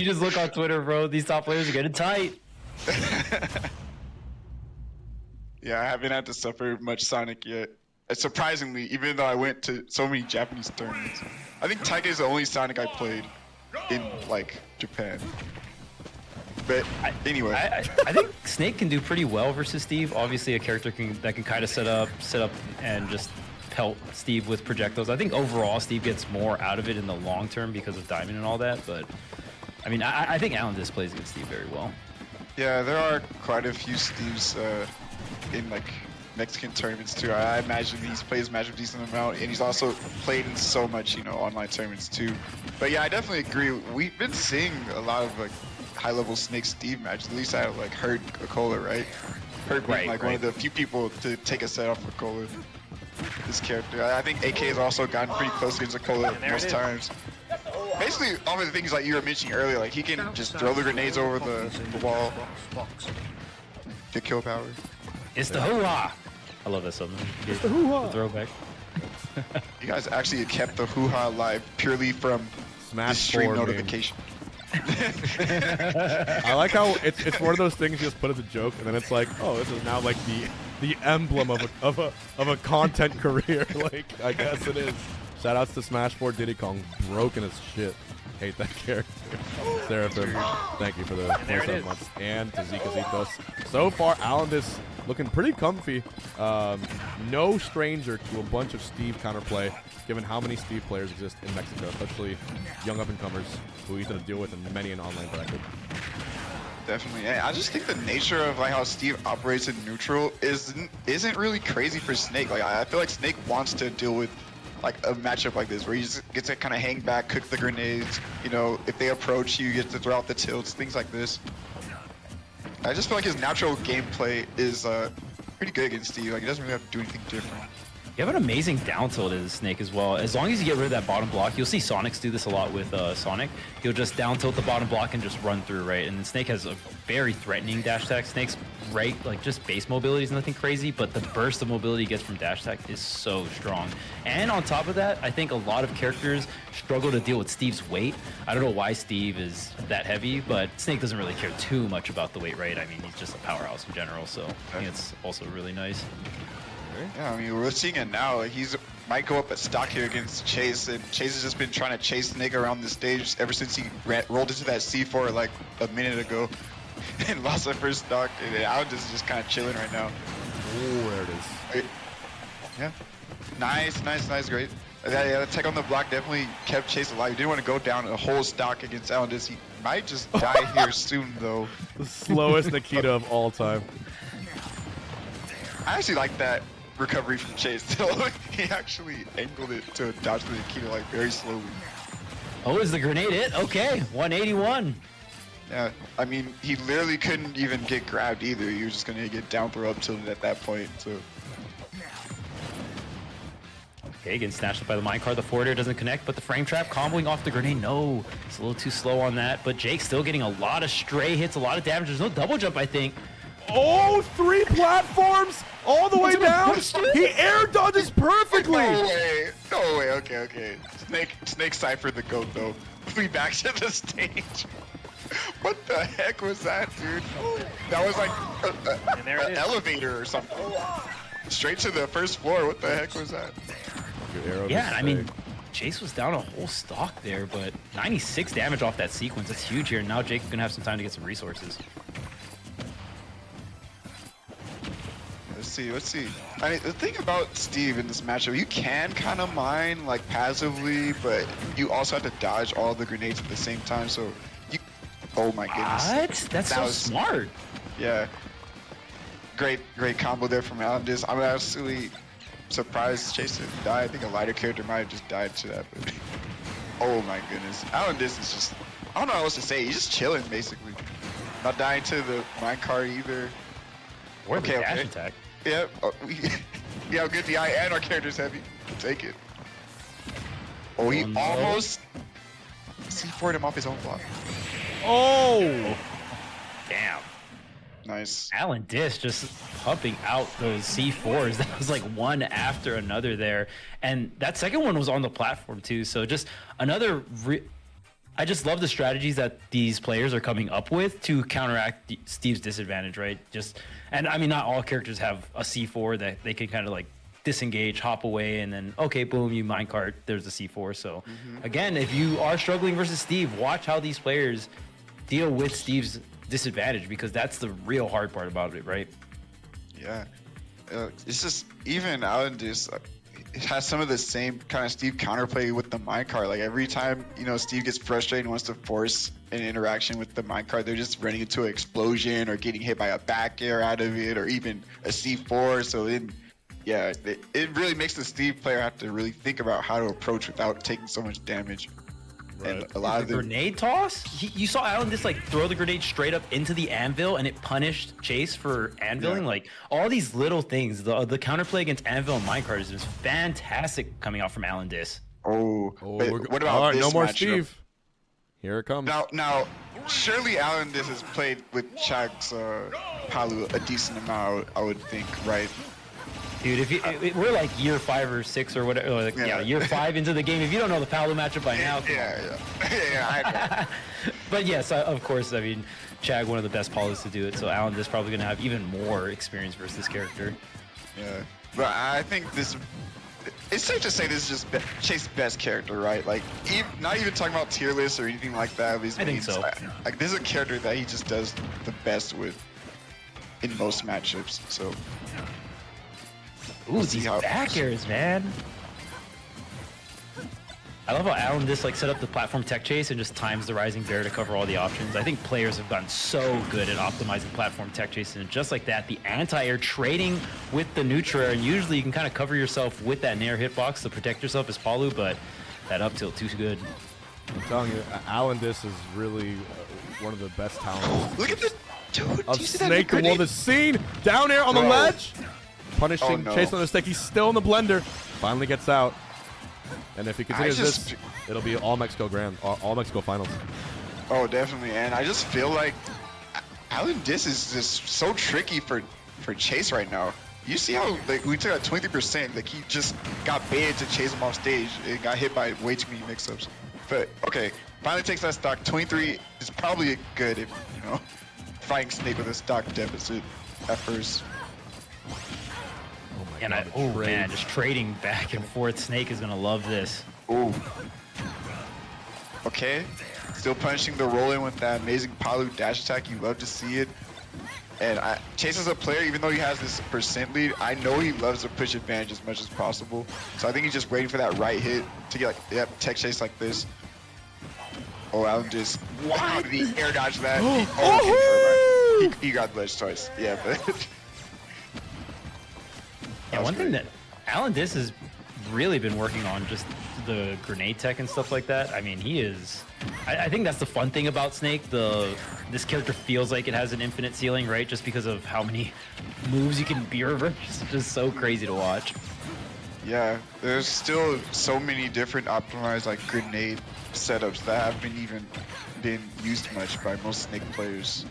You just look on Twitter, bro. These top players are getting tight. Yeah, I haven't had to suffer much Sonic yet. Surprisingly, even though I went to so many Japanese tournaments. I think Taika is the only Sonic I played in, like, Japan. But anyway. I think Snake can do pretty well versus Steve. Obviously, a character that can kind of set up and just pelt Steve with projectiles. I think overall, Steve gets more out of it in the long term because of Diamond and all that. But, I mean, I think AlanDiss plays against Steve very well. Yeah, there are quite a few Steves in, like, Mexican tournaments too. I imagine he's plays Match a decent amount, and he's also played in so much, you know, online tournaments too. But yeah, I definitely agree. We've been seeing a lot of like high-level Snake Steve matches. At least I like heard Akola, right? Heard being like one of the few people to take a set off Akola. This character, I think AK has also gotten pretty close against Akola most times. Basically, all of the things like you were mentioning earlier, like he can just throw the grenades over the wall, get kill power. It's the hoo-ha! I love that song. It's the hoo-ha! The throwback. You guys actually kept the hoo-ha alive purely from the stream notification. I like how it's one of those things you just put as a joke, and then it's like, oh, this is now like the emblem of a content career. Like, I guess it is. Shoutouts to Smash 4 Diddy Kong, broken as shit. Hate that character. Seraphim, thank you for the 47 months. And to Zika. So far, AlanDiss looking pretty comfy. No stranger to a bunch of Steve counterplay, given how many Steve players exist in Mexico, especially young up-and-comers who he's going to deal with in many an online bracket. Definitely. And I just think the nature of like how Steve operates in neutral isn't really crazy for Snake. Like I feel like Snake wants to deal with like a matchup like this where you just get to kind of hang back, cook the grenades, you know, if they approach you get to throw out the tilts, things like this. I just feel like his natural gameplay is pretty good against Steve. Like he doesn't really have to do anything different. You have an amazing down tilt as Snake as well. As long as you get rid of that bottom block, you'll see Sonics do this a lot with Sonic. He'll just down tilt the bottom block and just run through, right? And Snake has a very threatening dash attack. Snake's right, like just base mobility is nothing crazy, but the burst of mobility he gets from dash attack is so strong. And on top of that, I think a lot of characters struggle to deal with Steve's weight. I don't know why Steve is that heavy, but Snake doesn't really care too much about the weight, right? I mean, he's just a powerhouse in general, so I think it's also really nice. Yeah, I mean, we're seeing it now. Like, might go up at stock here against Chase, and Chase has just been trying to chase Snake around the stage ever since he rolled into that C4 like a minute ago and lost that first stock. And AlanDiss is just kind of chilling right now. Oh, there it is. Yeah. Nice, great. Yeah, the tech on the block definitely kept Chase alive. He didn't want to go down a whole stock against AlanDiss. He might just die here soon, though. The slowest Nikita of all time. I actually like that recovery from Chase. He actually angled it to dodge the Nikita like very slowly. Oh, is the grenade it? Okay, 181. Yeah, I mean, he literally couldn't even get grabbed either. He was just gonna get down throw up tilted at that point. So. Okay, getting snatched up by the minecart. The forwarder doesn't connect, but the frame trap comboing off the grenade. No, it's a little too slow on that. But Jake's still getting a lot of stray hits, a lot of damage. There's no double jump, I think. Oh, 3 platforms all the way down. He air dodges perfectly. No way. Okay. Snake ciphered the goat though. We back to the stage. What the heck was that, dude? That was like an elevator or something. Straight to the first floor. What the heck was that? Yeah, I mean, Chase was down a whole stock there, but 96 damage off that sequence. That's huge here. Now Jake's gonna have some time to get some resources. Let's see. I mean, the thing about Steve in this matchup, you can kind of mine like passively, but you also have to dodge all the grenades at the same time. So you, oh my goodness, what? That's so smart. Yeah, great combo there from AlanDiss. I'm absolutely surprised Chase didn't die. I think a lighter character might have just died to that. But oh my goodness, AlanDiss is just, I don't know what else to say. He's just chilling basically, not dying to the minecart either. Or the dash attack. Yeah, we have good DI and our character's heavy. Take it. Oh, he almost C4'd him off his own block. Oh! Damn. Nice. AlanDiss just pumping out those C4s. That was like one after another there. And that second one was on the platform too. So just another I just love the strategies that these players are coming up with to counteract Steve's disadvantage, right? And I mean, not all characters have a C4 that they can kind of like disengage, hop away, and then, okay, boom, you minecart, there's a C4. So again, if you are struggling versus Steve, watch how these players deal with Steve's disadvantage, because that's the real hard part about it, right? Yeah. It's just, even AlanDiss, it has some of the same kind of Steve counterplay with the minecart. Like every time, you know, Steve gets frustrated and wants to force an interaction with the minecart, they're just running into an explosion or getting hit by a back air out of it, or even a C4. So then, yeah, it really makes the Steve player have to really think about how to approach without taking so much damage. Right. And a lot of the Grenade toss? You saw AlanDiss like throw the grenade straight up into the anvil, and it punished Chase for anviling. Yeah. Like all these little things, the counterplay against anvil and minecart is just fantastic coming out from AlanDiss. what about all right, this no more matchup? Steve. Here it comes. Now, surely AlanDiss has played with Chag's Palu a decent amount, I would think, right? Dude, we're like year 5 or 6 or whatever, or like, Yeah. year 5 into the game. If you don't know the Palu matchup by now, come on. Yeah, I know. But yes, of course, I mean, Chag, one of the best Palus to do it, so AlanDiss probably going to have even more experience versus this character. Yeah, but I think it's safe to say this is just Chase's best character, right? Like, not even talking about tier lists or anything like that. I think so. Like, this is a character that he just does the best with in most matchups, so. Ooh, these back airs, man. I love how AlanDiss like set up the platform tech chase and just times the rising bear to cover all the options. I think players have gotten so good at optimizing platform tech chase, and just like that, the anti-air trading with the neutral air, and usually you can kind of cover yourself with that nair hitbox to protect yourself as Palu, but that up tilt too good. I'm telling you, AlanDiss is really one of the best talents. Look at this, dude. Of Do you see that Snake the grenade? Wolf is seen down air on the Bro. ledge, punishing Oh, no. Chase on the stick. He's still in the blender. Finally gets out, and if he continues this, it'll be all Mexico all Mexico finals. Oh, definitely. And I just feel like AlanDiss is just so tricky for Chase right now. You see how like we took out 20%, like he just got baited to chase him off stage and got hit by way too many mix-ups. But okay, finally takes that stock. 23 is probably good if, you know, fighting Snake with a stock deficit at first. Oh my And god! the oh trade. man, just trading back and forth. Snake is gonna love this. Ooh. Okay, still punishing the roll-in with that amazing Palu dash attack. You love to see it. And Chase as a player, even though he has this percent lead, I know he loves to push advantage as much as possible. So I think he's just waiting for that right hit to get like, yep, tech chase like this. Oh, AlanDiss. Wow, did he air dodge that? He got ledge twice. Yeah, but. Yeah, one thing that AlanDiss has really been working on, just the grenade tech and stuff like that. I mean, he is. I think that's the fun thing about Snake. This character feels like it has an infinite ceiling, right? Just because of how many moves you can be reversed. It's just so crazy to watch. Yeah, there's still so many different optimized like grenade setups that haven't even been used much by most Snake players.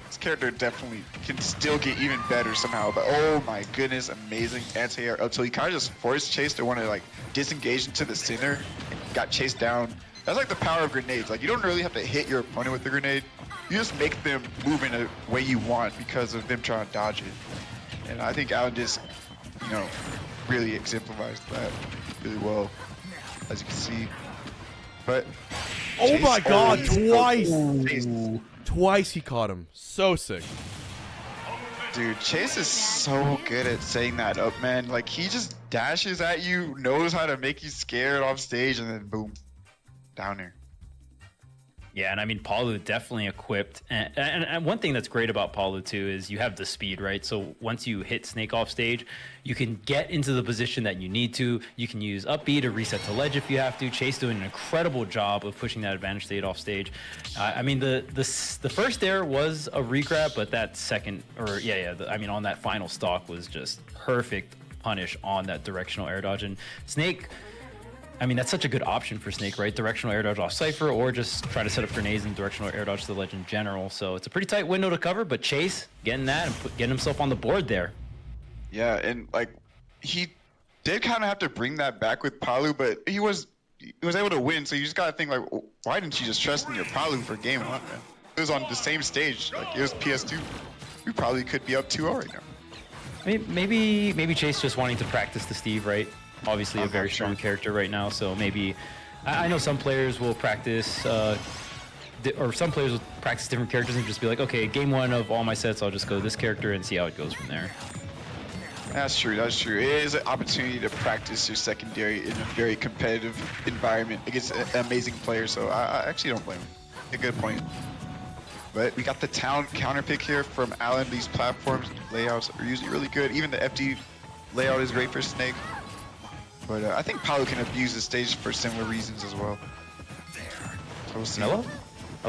This character definitely can still get even better somehow, but oh my goodness, amazing anti-air up till he kind of just forced Chase to want to like disengage into the center and got chased down. That's like the power of grenades. Like you don't really have to hit your opponent with the grenade. You just make them move in a way you want because of them trying to dodge it. And I think AlanDiss, you know, really exemplifies that really well, as you can see. But Oh Chase my god! always- Twice! Twice he caught him. So sick. Dude, Chase is so good at setting that up, man. Like he just dashes at you, knows how to make you scared off stage, and then boom, down there. Yeah, and I mean, Palu definitely equipped. And one thing that's great about Palu, too, is you have the speed, right? So once you hit Snake off stage, you can get into the position that you need to. You can use up B to reset to ledge if you have to. Chase doing an incredible job of pushing that advantage state off stage. I mean, the first air was a regrab, but that second, or I mean, on that final stock was just perfect punish on that directional air dodge. And Snake, I mean, that's such a good option for Snake, right? Directional air dodge off Cypher, or just try to set up grenades and directional air dodge to the ledge in general. So it's a pretty tight window to cover, but Chase getting that and getting himself on the board there. Yeah, and like he did kind of have to bring that back with Palu, but he was he was able to win. So you just gotta think like, why didn't you just trust in your Palu for game 1, man? It was on the same stage, like it was PS2. We probably could be up 2-0 right now. Maybe Chase just wanting to practice the Steve, right? Obviously a very strong character right now, so maybe I know some players will practice or some players will practice different characters and just be like, okay, game 1 of all my sets, I'll just go this character and see how it goes from there. That's true. That's true. It is an opportunity to practice your secondary in a very competitive environment against an amazing player. So I actually don't blame him. A good point. But we got the town counter pick here from Alan. These platforms layouts are usually really good. Even the FD layout is great for Snake. But I think Palu can abuse the stage for similar reasons as well. So we'll see. I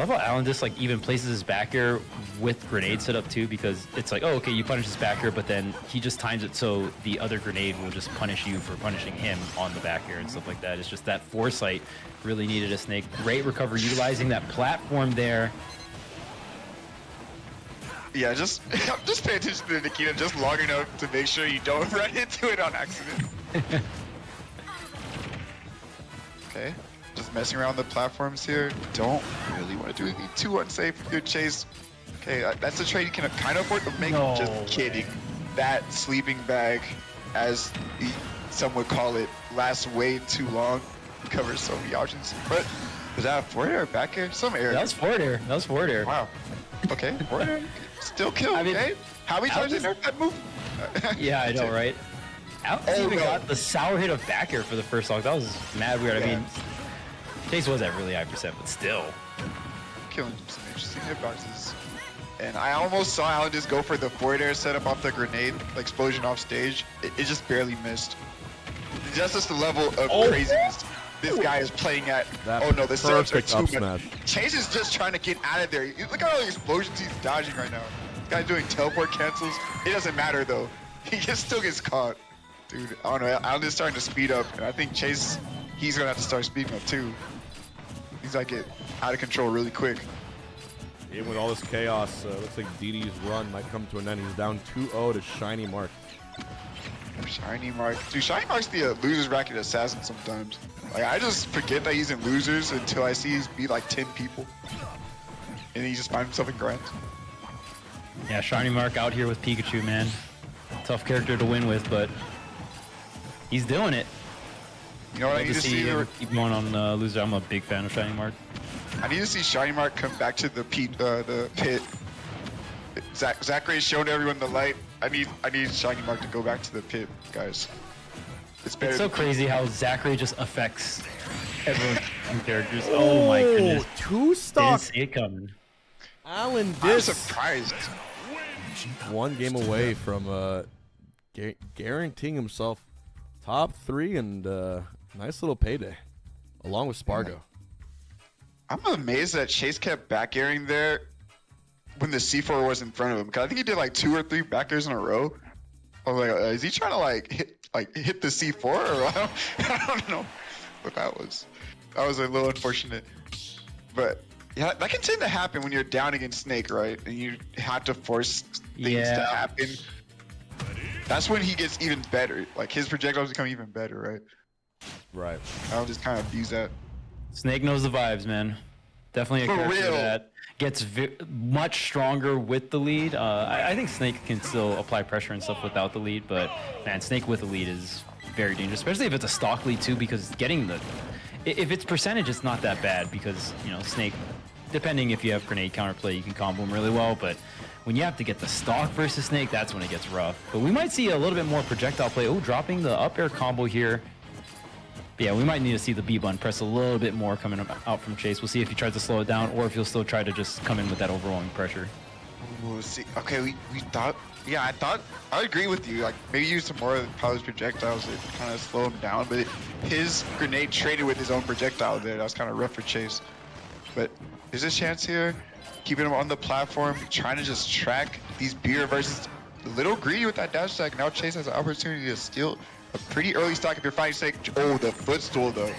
love how AlanDiss like even places his back air with grenade set up too, because it's like, oh, okay, you punish his back air, but then he just times it so the other grenade will just punish you for punishing him on the back air and stuff like that. It's just that foresight really needed a Snake. Great recovery, utilizing that platform there. Yeah, just pay attention to the Nikita just long enough to make sure you don't run into it on accident. Okay. Just messing around the platforms here. Don't really want to do anything too unsafe with your Chase. Okay, that's a trade you can kind of afford to make. No. Just kidding. That sleeping bag, as some would call it, lasts way too long. Covers so many options. But was that a forward air or back air? Some air. That was forward air. That was forward air. Wow. Okay, forward air. Still kill. I mean, okay. How many times did they nerf that move? Yeah, I know, right? AlanDiss even got the sour hit of back air for the first stock. That was mad weird. Yeah. I mean, Chase was at really high percent, but still. Killing some interesting hitboxes. And I almost saw AlanDiss go for the forward air setup off the grenade, like explosion off stage. It just barely missed. That's just the level of craziness this guy is playing at. Oh no, the setups are too much. Chase is just trying to get out of there. Look at all the explosions he's dodging right now. This guy's doing teleport cancels. It doesn't matter though. He just still gets caught. Dude, I don't know. AlanDiss starting to speed up, and I think Chase, he's gonna have to start speeding up too. He's like get out of control really quick. Even with all this chaos, looks like DD's run might come to an end. He's down 2-0 to Shiny Mark. Shiny Mark. Dude, Shiny Mark's the losers bracket assassin sometimes. Like, I just forget that he's in losers until I see he's beat like 10 people. And he just finds himself in grinds. Yeah, Shiny Mark out here with Pikachu, man. Tough character to win with, but he's doing it. You know what I need to see? Keep going on loser. I'm a big fan of Shiny Mark. I need to see Shiny Mark come back to the pit. Zachary's shown everyone the light. I need Shiny Mark to go back to the pit, guys. It's better. It's so crazy how Zachary just affects everyone's characters. Oh my goodness. 2 stocks. Didn't see it coming. AlanDiss. I'm surprised. 1 game away from guaranteeing himself top 3 and nice little payday, along with Spargo. I'm amazed that Chase kept back airing there when the C4 was in front of him. Cause I think he did like 2 or 3 back airs in a row. I was like, is he trying to hit the C4 or I don't know what that was. That was a little unfortunate. But yeah, that can tend to happen when you're down against Snake, right? And you have to force things to happen. That's when he gets even better. Like his projectiles become even better, right? Right. I'll just kind of abuse that. Snake knows the vibes, man. Definitely a character that gets much stronger with the lead. I think Snake can still apply pressure and stuff without the lead, but man, Snake with the lead is very dangerous, especially if it's a stock lead too, because getting if it's percentage, it's not that bad because, you know, Snake, depending if you have grenade counterplay, you can combo him really well, but when you have to get the stock versus Snake, that's when it gets rough. But we might see a little bit more projectile play. Oh, dropping the up air combo here. But yeah, we might need to see the B button press a little bit more coming out from Chase. We'll see if he tries to slow it down or if he'll still try to just come in with that overwhelming pressure. We'll see. Okay, we thought, yeah, I agree with you. Like maybe use some more of Palu's projectiles to kind of slow him down. But his grenade traded with his own projectile there. That was kind of rough for Chase. But there's a chance here, keeping him on the platform, trying to just track these B reverses. A little greedy with that dash attack. Now Chase has an opportunity to steal a pretty early stock if you're fighting Snake. Oh, the footstool though.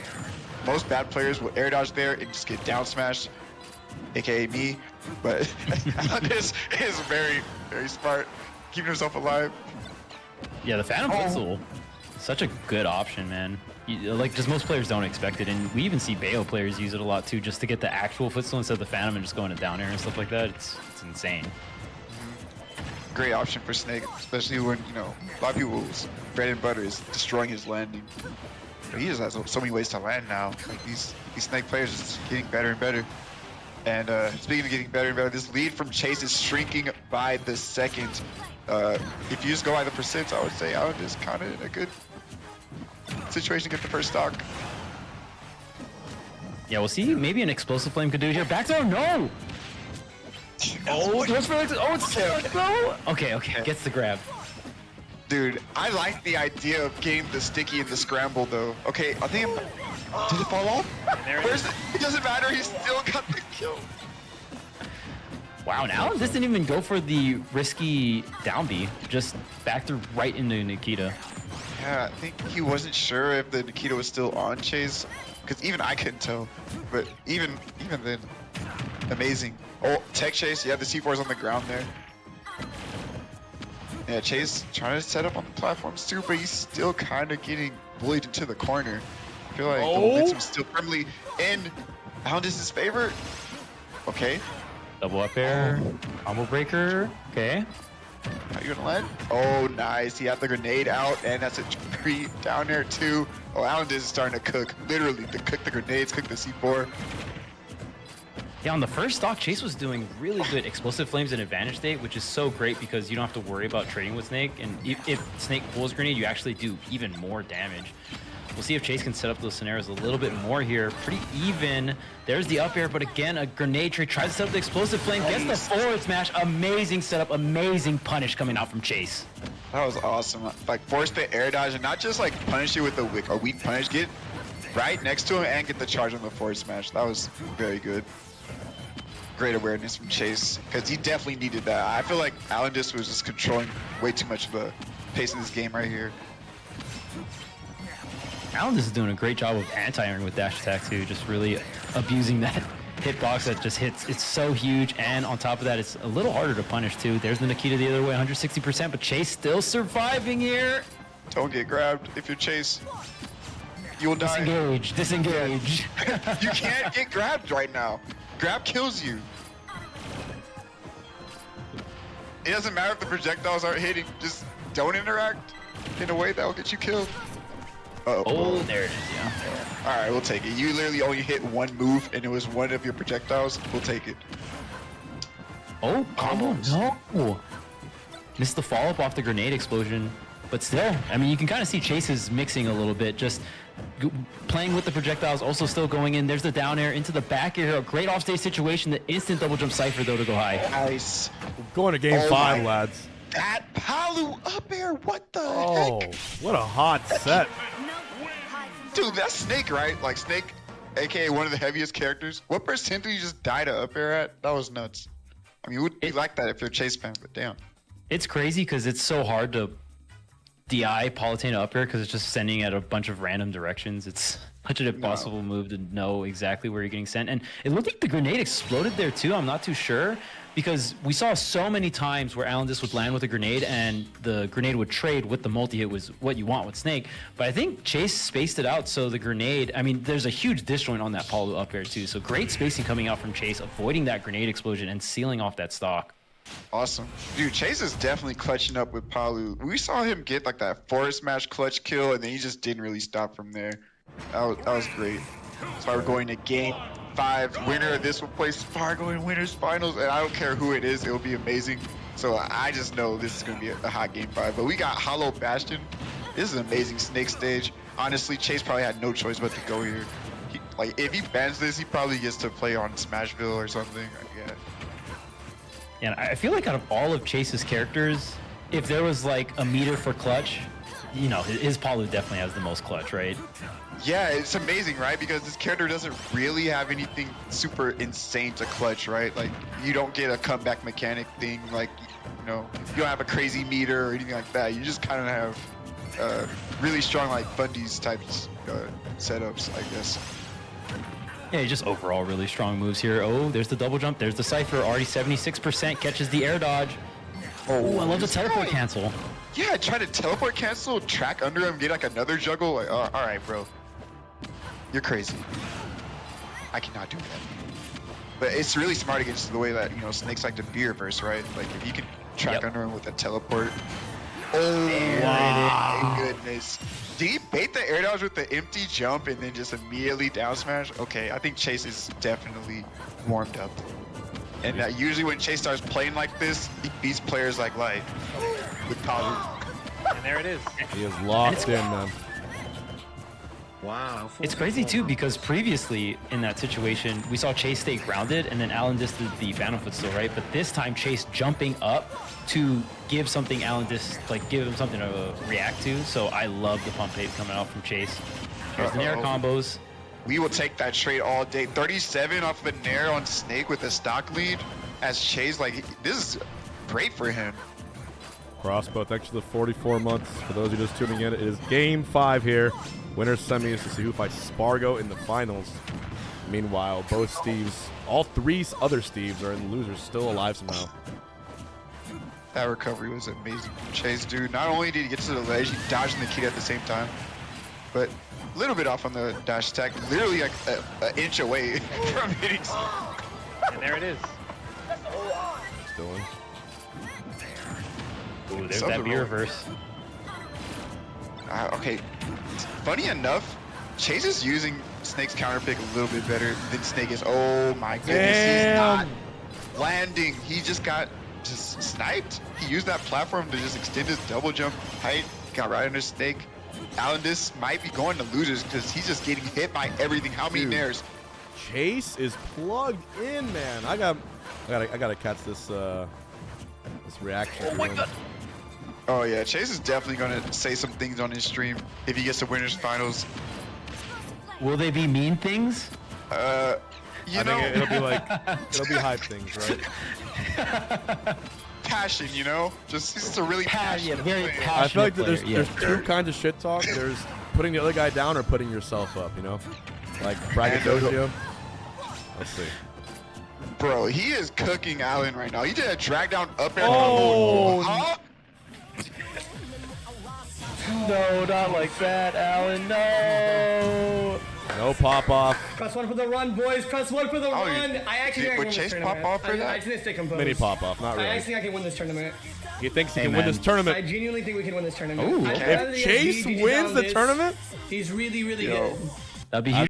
Most bad players will air dodge there and just get down smashed, aka me. But this is very, very smart, keeping himself alive. Yeah, the Phantom footstool, such a good option, man. Like, just most players don't expect it, and we even see Bayo players use it a lot too, just to get the actual footstool instead of the Phantom and just going to down air and stuff like that. It's insane. Great option for Snake, especially when, you know, a lot of people's bread and butter is destroying his landing. But he just has so many ways to land now. Like, these Snake players are just getting better and better. And speaking of getting better and better, this lead from Chase is shrinking by the second. If you just go by the percents, I would say AlanDiss kind of in a good situation to get the first stock. Yeah, we'll see. Maybe an explosive flame could do it here. Back throw, no! Oh, it's no! Okay, gets the grab. Dude, I like the idea of getting the sticky and the scramble though. Okay, I think did it fall off? Where's it? It doesn't matter, he still got the kill. Wow, now this didn't even go for the risky down B. Just back through right into Nikita. Yeah, I think he wasn't sure if the Nikita was still on Chase, because even I couldn't tell. But even then, amazing. Oh, tech Chase, yeah, the C4's on the ground there. Yeah, Chase trying to set up on the platforms too, but he's still kind of getting bullied into the corner. I feel like the momentum's still firmly in AlanDiss' favor. Okay. Double up air, combo breaker, okay. How you gonna land? Oh, nice. He had the grenade out, and that's a tree down there too. Oh, AlanDiss is starting to cook. Literally, to cook the grenades, cook the C4. Yeah, on the first stock, Chase was doing really good explosive flames and advantage state, which is so great because you don't have to worry about trading with Snake. And if Snake pulls grenade, you actually do even more damage. We'll see if Chase can set up those scenarios a little bit more here. Pretty even. There's the up air, but again, a grenade trade. Tries to set up the explosive flame, gets the forward smash. Amazing setup, amazing punish coming out from Chase. That was awesome. Like, force the air dodge and not just like punish it with a weak punish. Get right next to him and get the charge on the forward smash. That was very good. Great awareness from Chase, because he definitely needed that. I feel like AlanDiss was just controlling way too much of the pace in this game right here. AlanDiss is doing a great job of anti-airing with dash attack too, just really abusing that hitbox that just hits. It's so huge, and on top of that, it's a little harder to punish too. There's the Nikita the other way, 160%, but Chase still surviving here. Don't get grabbed if you're Chase. You'll die. Disengage. You can't get grabbed right now. Grab kills you. It doesn't matter if the projectiles aren't hitting, just don't interact in a way that will get you killed. Oh, there it is, yeah. Alright, we'll take it. You literally only hit one move and it was one of your projectiles. We'll take it. Oh, combo? No. Missed the follow-up off the grenade explosion. But still, I mean, you can kind of see Chase is mixing a little bit, just playing with the projectiles, also still going in. There's the down air into the back air. A great offstage situation. The instant double jump Cypher, though, to go high. Nice. Going to game 5, lads. That Palu up air, what the heck? What a hot set. Dude, that's Snake, right? Like, Snake, aka one of the heaviest characters. What percent did you just die to up air at? That was nuts. I mean, you would be like that if you're a Chase fan, but damn. It's crazy because it's so hard to DI Palutena up air because it's just sending at a bunch of random directions. It's such an impossible move to know exactly where you're getting sent. And it looked like the grenade exploded there too. I'm not too sure because we saw so many times where AlanDiss would land with a grenade and the grenade would trade with the multi-hit was what you want with Snake. But I think Chase spaced it out so the grenade, I mean, there's a huge disjoint on that Palu up air too. So great spacing coming out from Chase, avoiding that grenade explosion and sealing off that stock. Awesome. Dude, Chase is definitely clutching up with Palu. We saw him get like that forward smash clutch kill, and then he just didn't really stop from there. That was great. So we're going to game 5. Winner of this will play Spargo in winners finals, and I don't care who it is, it will be amazing. So I just know this is going to be a hot game 5. But we got Hollow Bastion. This is an amazing Snake stage. Honestly, Chase probably had no choice but to go here. Like, if he bans this, he probably gets to play on Smashville or something. Yeah. And I feel like out of all of Chase's characters, if there was like a meter for clutch, you know, his Palu definitely has the most clutch, right? Yeah, it's amazing, right? Because this character doesn't really have anything super insane to clutch, right? Like, you don't get a comeback mechanic thing, like, you know, you don't have a crazy meter or anything like that. You just kind of have really strong, like, Bundy's types setups, I guess. Yeah, just overall really strong moves here. Oh, there's the double jump. There's the Cypher, already 76%, catches the air dodge. Oh, I love the teleport cancel. Yeah, try to teleport cancel, track under him, get like another juggle. Like, all right, bro. You're crazy. I cannot do that. But it's really smart against the way that, you know, snakes like to be reverse, right? Like, if you can track under him with a teleport. Oh, my goodness. Did he bait the air dodge with the empty jump and then just immediately down smash? Okay, I think Chase is definitely warmed up. And usually when Chase starts playing like this, he beats players like Light with Palu. And there it is. He is locked in, man. Wow. It's crazy too because previously in that situation we saw Chase stay grounded and then AlanDiss did the Phantom Footstool, right? But this time Chase jumping up to give something AlanDiss, like give him something to react to. So I love the pump fake coming out from Chase. There's the Nair combos. We will take that trade all day. 37 off of a Nair on Snake with a stock lead as Chase, like, this is great for him. Crossbow, thanks for the 44 months. For those who are just tuning in, it is game 5 here. Winner's semis to see who fights Spargo in the finals. Meanwhile, both Steves, all 3 other Steves are in losers, still alive somehow. That recovery was amazing from Chase, dude. Not only did he get to the ledge, he dodged in the key at the same time, but a little bit off on the dash attack, literally like an inch away from hitting. And there it is. Still in. Ooh, there's Something that B wrong. reverse. Okay, funny enough, Chase is using Snake's counter pick a little bit better than Snake is. Oh my goodness, he's not landing. He just got sniped. He used that platform to just extend his double jump height, got right under Snake. AlanDiss might be going to losers because he's just getting hit by everything. How many nairs? Chase is plugged in, man. I gotta catch this this reaction. Oh my god. Oh yeah, Chase is definitely gonna say some things on his stream if he gets to winners finals. Will they be mean things? You I know, think it'll be like it'll be hype things, right? passion. You know, just he's just a really passionate very player. passionate. I feel like there's player, two kinds of shit talk. There's putting the other guy down or putting yourself up. You know, like braggadocio. Let's see. Bro, he is cooking Alan right now. He did a drag down up air. Oh, Huh? No, not like that, Alan. No. No pop off. Press 1 for the run, boys. Press 1 for the Oh, run. I actually think I can would win Chase this pop tournament. off for that? I just need to stay composed. Mini pop off, not I really. actually think I can win this tournament. He thinks he Hey, can win man. this I tournament. genuinely think we can win this tournament. Ooh, I'd okay. rather If the Chase SG, wins the AlanDiss. tournament, He's really, really Yo. good. That'd be huge.